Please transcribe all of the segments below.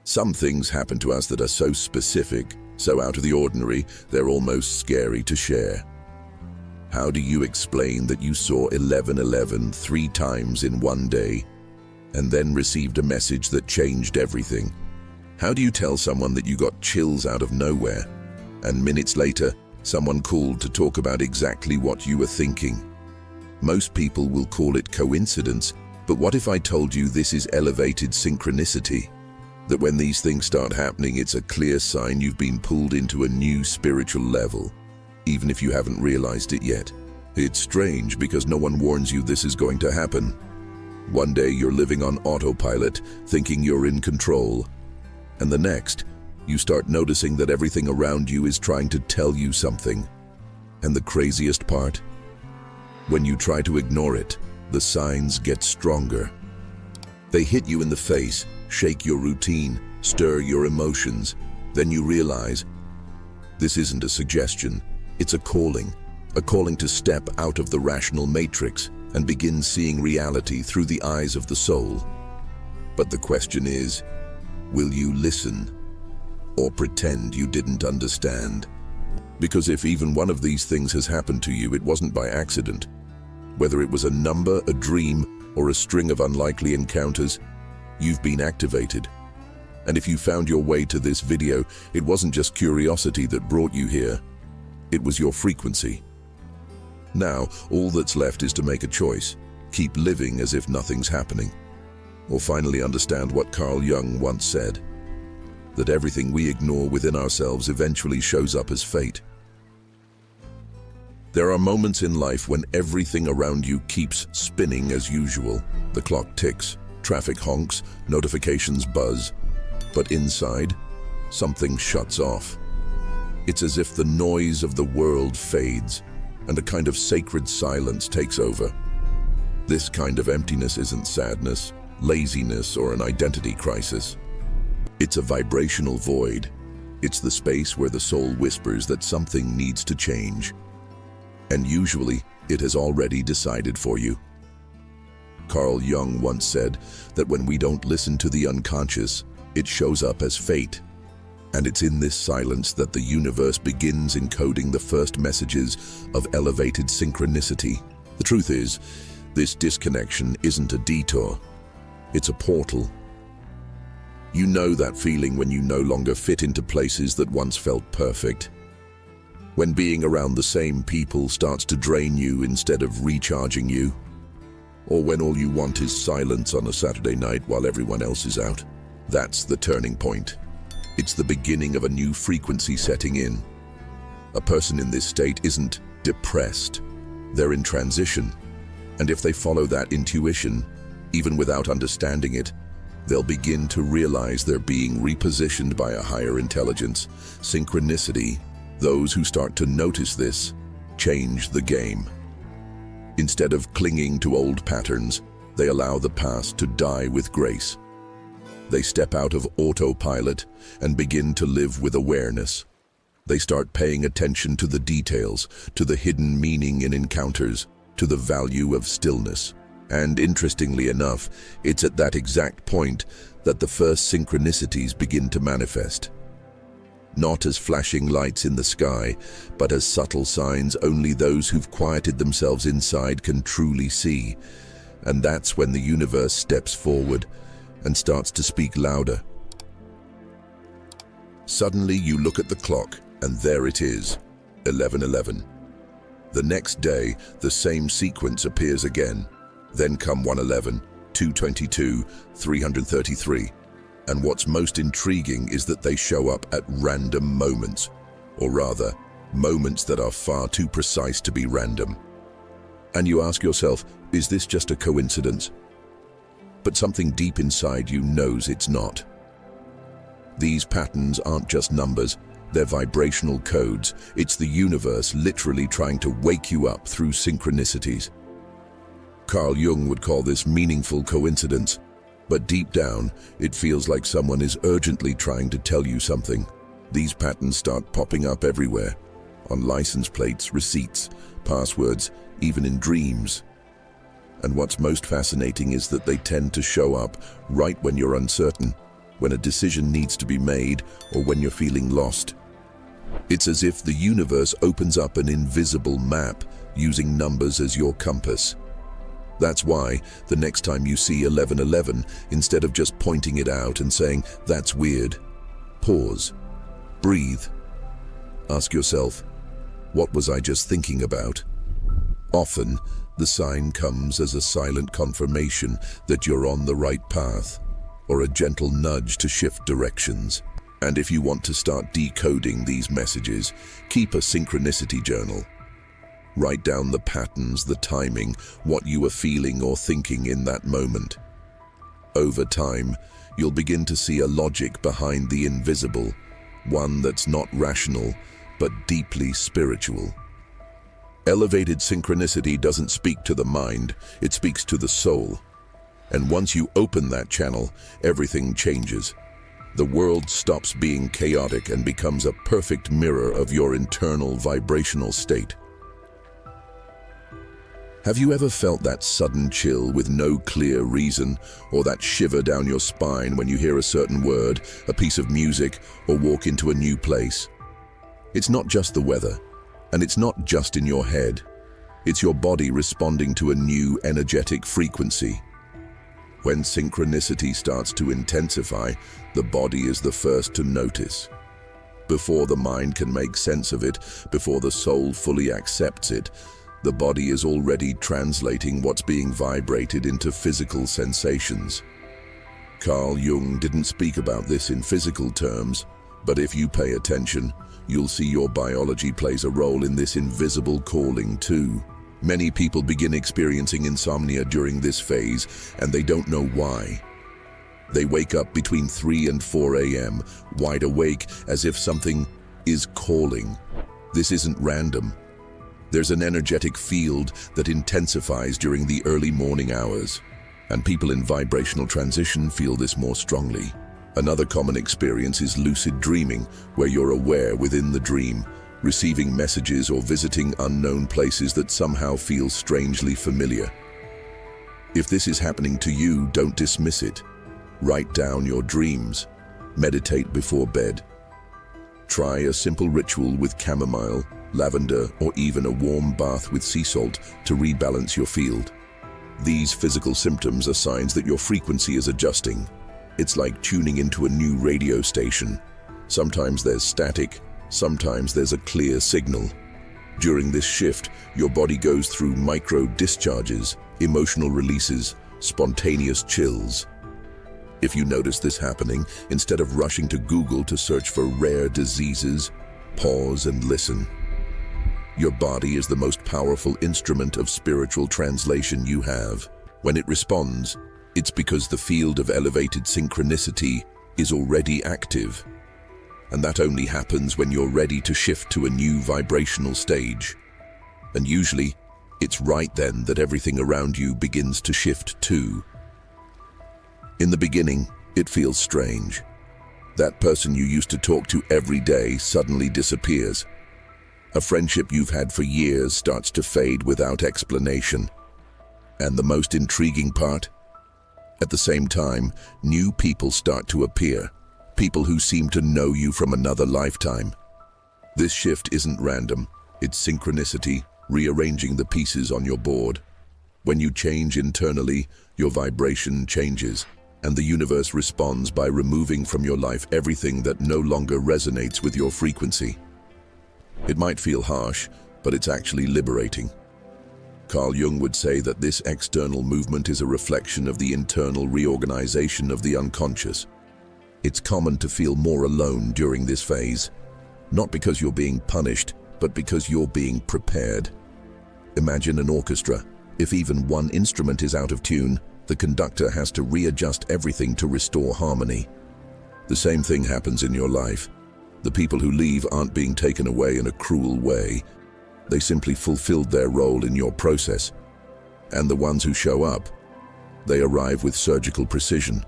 Some things happen to us that are so specific, so out of the ordinary, they're almost scary to share. How do you explain that you saw 1111 3 times in one day and then received a message that changed everything? How do you tell someone that you got chills out of nowhere and minutes later someone called to talk about exactly what you were thinking? Most people will call it coincidence, but what if I told you this is elevated synchronicity? That when these things start happening, it's a clear sign you've been pulled into a new spiritual level, even if you haven't realized it yet. It's strange because no one warns you this is going to happen. One day you're living on autopilot, thinking you're in control, and the next, you start noticing that everything around you is trying to tell you something. And the craziest part? When you try to ignore it, the signs get stronger. They hit you in the face, shake your routine, stir your emotions. Then you realize, this isn't a suggestion, it's a calling to step out of the rational matrix and begin seeing reality through the eyes of the soul. But the question is, will you listen or pretend you didn't understand? Because if even one of these things has happened to you, it wasn't by accident. Whether it was a number, a dream, or a string of unlikely encounters, you've been activated. And if you found your way to this video, it wasn't just curiosity that brought you here. It was your frequency. Now, all that's left is to make a choice. Keep living as if nothing's happening. Or finally understand what Carl Jung once said, that everything we ignore within ourselves eventually shows up as fate. There are moments in life when everything around you keeps spinning as usual. The clock ticks, traffic honks, notifications buzz. But inside, something shuts off. It's as if the noise of the world fades, and a kind of sacred silence takes over. This kind of emptiness isn't sadness, laziness, or an identity crisis. It's a vibrational void. It's the space where the soul whispers that something needs to change. And usually, it has already decided for you. Carl Jung once said that when we don't listen to the unconscious, it shows up as fate. And it's in this silence that the universe begins encoding the first messages of elevated synchronicity. The truth is, this disconnection isn't a detour. It's a portal. You know that feeling when you no longer fit into places that once felt perfect. When being around the same people starts to drain you instead of recharging you. Or when all you want is silence on a Saturday night while everyone else is out. That's the turning point. It's the beginning of a new frequency setting in. A person in this state isn't depressed. They're in transition. And if they follow that intuition, even without understanding it, they'll begin to realize they're being repositioned by a higher intelligence. Synchronicity. Those who start to notice this change the game. Instead of clinging to old patterns, they allow the past to die with grace. They step out of autopilot and begin to live with awareness. They start paying attention to the details, to the hidden meaning in encounters, to the value of stillness. And interestingly enough, it's at that exact point that the first synchronicities begin to manifest. Not as flashing lights in the sky, but as subtle signs only those who've quieted themselves inside can truly see. And that's when the universe steps forward and starts to speak louder. Suddenly you look at the clock, and there it is, 11:11. The next day, the same sequence appears again. Then come 111, 222, 333. And what's most intriguing is that they show up at random moments, or rather, moments that are far too precise to be random. And you ask yourself, is this just a coincidence? But something deep inside you knows it's not. These patterns aren't just numbers, they're vibrational codes. It's the universe literally trying to wake you up through synchronicities. Carl Jung would call this meaningful coincidence. But deep down, it feels like someone is urgently trying to tell you something. These patterns start popping up everywhere, on license plates, receipts, passwords, even in dreams. And what's most fascinating is that they tend to show up right when you're uncertain, when a decision needs to be made, or when you're feeling lost. It's as if the universe opens up an invisible map using numbers as your compass. That's why, the next time you see 1111, instead of just pointing it out and saying, "That's weird," pause, breathe. Ask yourself, what was I just thinking about? Often, the sign comes as a silent confirmation that you're on the right path, or a gentle nudge to shift directions. And if you want to start decoding these messages, keep a synchronicity journal. Write down the patterns, the timing, what you were feeling or thinking in that moment. Over time, you'll begin to see a logic behind the invisible, one that's not rational, but deeply spiritual. Elevated synchronicity doesn't speak to the mind, it speaks to the soul. And once you open that channel, everything changes. The world stops being chaotic and becomes a perfect mirror of your internal vibrational state. Have you ever felt that sudden chill with no clear reason, or that shiver down your spine when you hear a certain word, a piece of music, or walk into a new place? It's not just the weather, and it's not just in your head. It's your body responding to a new energetic frequency. When synchronicity starts to intensify, the body is the first to notice. Before the mind can make sense of it, before the soul fully accepts it, the body is already translating what's being vibrated into physical sensations. Carl Jung didn't speak about this in physical terms, but if you pay attention, you'll see your biology plays a role in this invisible calling too. Many people begin experiencing insomnia during this phase, and they don't know why. They wake up between 3 and 4 a.m., wide awake as if something is calling. This isn't random. There's an energetic field that intensifies during the early morning hours, and people in vibrational transition feel this more strongly. Another common experience is lucid dreaming, where you're aware within the dream, receiving messages or visiting unknown places that somehow feel strangely familiar. If this is happening to you, don't dismiss it. Write down your dreams. Meditate before bed. Try a simple ritual with chamomile, lavender, or even a warm bath with sea salt to rebalance your field. These physical symptoms are signs that your frequency is adjusting. It's like tuning into a new radio station. Sometimes there's static, sometimes there's a clear signal. During this shift, your body goes through micro-discharges, emotional releases, spontaneous chills. If you notice this happening, instead of rushing to Google to search for rare diseases, pause and listen. Your body is the most powerful instrument of spiritual translation you have. When it responds, it's because the field of elevated synchronicity is already active. And that only happens when you're ready to shift to a new vibrational stage. And usually, it's right then that everything around you begins to shift too. In the beginning, it feels strange. That person you used to talk to every day suddenly disappears. A friendship you've had for years starts to fade without explanation. And the most intriguing part? At the same time, new people start to appear. People who seem to know you from another lifetime. This shift isn't random. It's synchronicity, rearranging the pieces on your board. When you change internally, your vibration changes, and the universe responds by removing from your life everything that no longer resonates with your frequency. It might feel harsh, but it's actually liberating. Carl Jung would say that this external movement is a reflection of the internal reorganization of the unconscious. It's common to feel more alone during this phase, not because you're being punished, but because you're being prepared. Imagine an orchestra. If even one instrument is out of tune, the conductor has to readjust everything to restore harmony. The same thing happens in your life. The people who leave aren't being taken away in a cruel way. They simply fulfilled their role in your process. And the ones who show up, they arrive with surgical precision.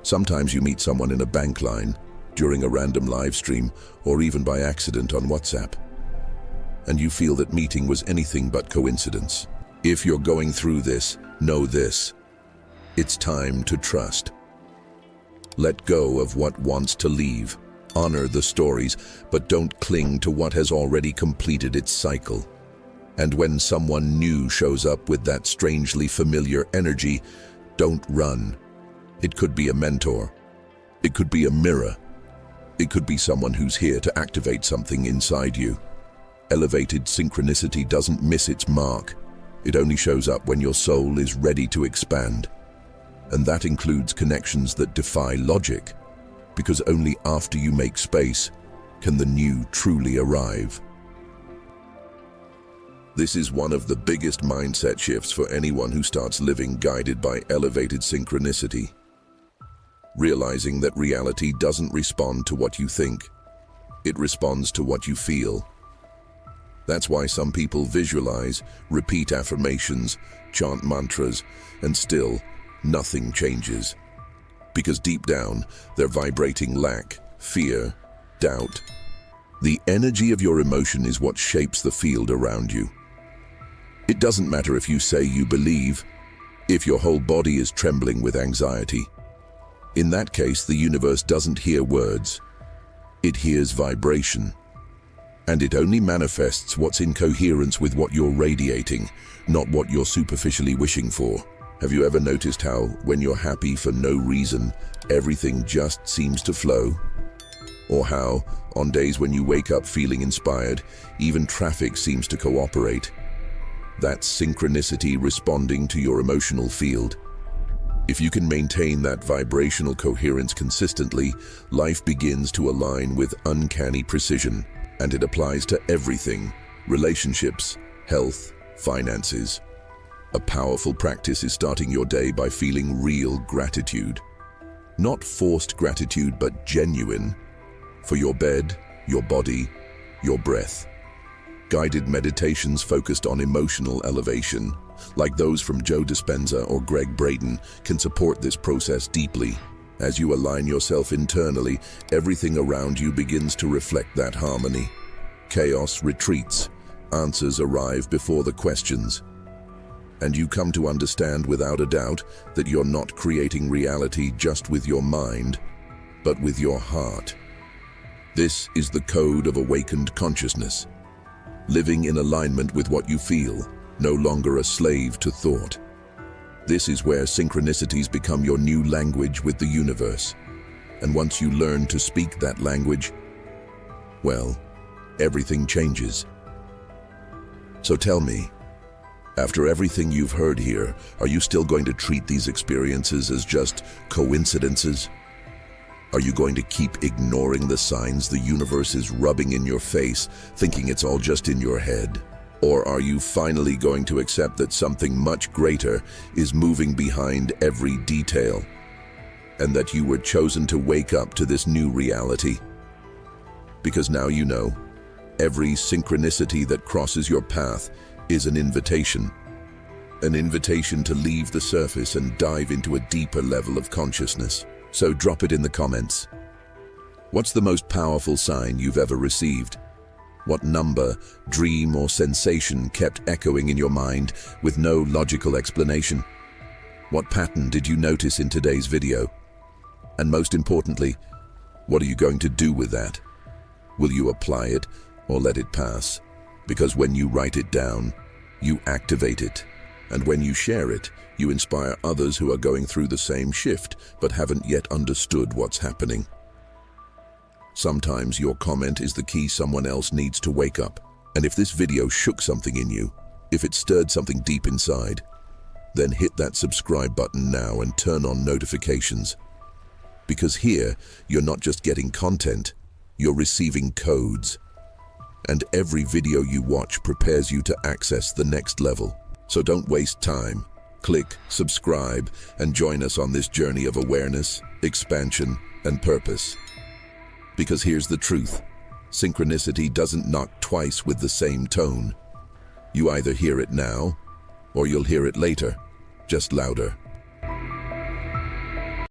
Sometimes you meet someone in a bank line, during a random live stream, or even by accident on WhatsApp. And you feel that meeting was anything but coincidence. If you're going through this, know this. It's time to trust. Let go of what wants to leave. Honor the stories, but don't cling to what has already completed its cycle. And when someone new shows up with that strangely familiar energy, don't run. It could be a mentor. It could be a mirror. It could be someone who's here to activate something inside you. Elevated synchronicity doesn't miss its mark. It only shows up when your soul is ready to expand. And that includes connections that defy logic, because only after you make space can the new truly arrive. This is one of the biggest mindset shifts for anyone who starts living guided by elevated synchronicity. Realizing that reality doesn't respond to what you think, it responds to what you feel. That's why some people visualize, repeat affirmations, chant mantras, and still nothing changes. Because deep down, they're vibrating lack, fear, doubt. The energy of your emotion is what shapes the field around you. It doesn't matter if you say you believe, if your whole body is trembling with anxiety. In that case, the universe doesn't hear words. It hears vibration. And it only manifests what's in coherence with what you're radiating, not what you're superficially wishing for. Have you ever noticed how, when you're happy for no reason, everything just seems to flow? Or how, on days when you wake up feeling inspired, even traffic seems to cooperate? That's synchronicity responding to your emotional field. If you can maintain that vibrational coherence consistently, life begins to align with uncanny precision, and it applies to everything: relationships, health, finances. A powerful practice is starting your day by feeling real gratitude. Not forced gratitude, but genuine. For your bed, your body, your breath. Guided meditations focused on emotional elevation, like those from Joe Dispenza or Greg Braden, can support this process deeply. As you align yourself internally, everything around you begins to reflect that harmony. Chaos retreats, answers arrive before the questions. And you come to understand without a doubt that you're not creating reality just with your mind, but with your heart. This is the code of awakened consciousness. Living in alignment with what you feel, no longer a slave to thought. This is where synchronicities become your new language with the universe. And once you learn to speak that language, well, everything changes. So tell me, after everything you've heard here, are you still going to treat these experiences as just coincidences? Are you going to keep ignoring the signs the universe is rubbing in your face, thinking it's all just in your head? Or are you finally going to accept that something much greater is moving behind every detail, and that you were chosen to wake up to this new reality? Because now you know, every synchronicity that crosses your path is an invitation to leave the surface and dive into a deeper level of consciousness. So drop it in the comments. What's the most powerful sign you've ever received? What number, dream, or sensation kept echoing in your mind with no logical explanation? What pattern did you notice in today's video? And most importantly, what are you going to do with that? Will you apply it or let it pass? Because when you write it down, you activate it. And when you share it, you inspire others who are going through the same shift but haven't yet understood what's happening. Sometimes your comment is the key someone else needs to wake up. And if this video shook something in you, if it stirred something deep inside, then hit that subscribe button now and turn on notifications. Because here, you're not just getting content, you're receiving codes. And every video you watch prepares you to access the next level. So don't waste time. Click subscribe and join us on this journey of awareness, expansion, and purpose. Because here's the truth. Synchronicity doesn't knock twice with the same tone. You either hear it now, or you'll hear it later, just louder.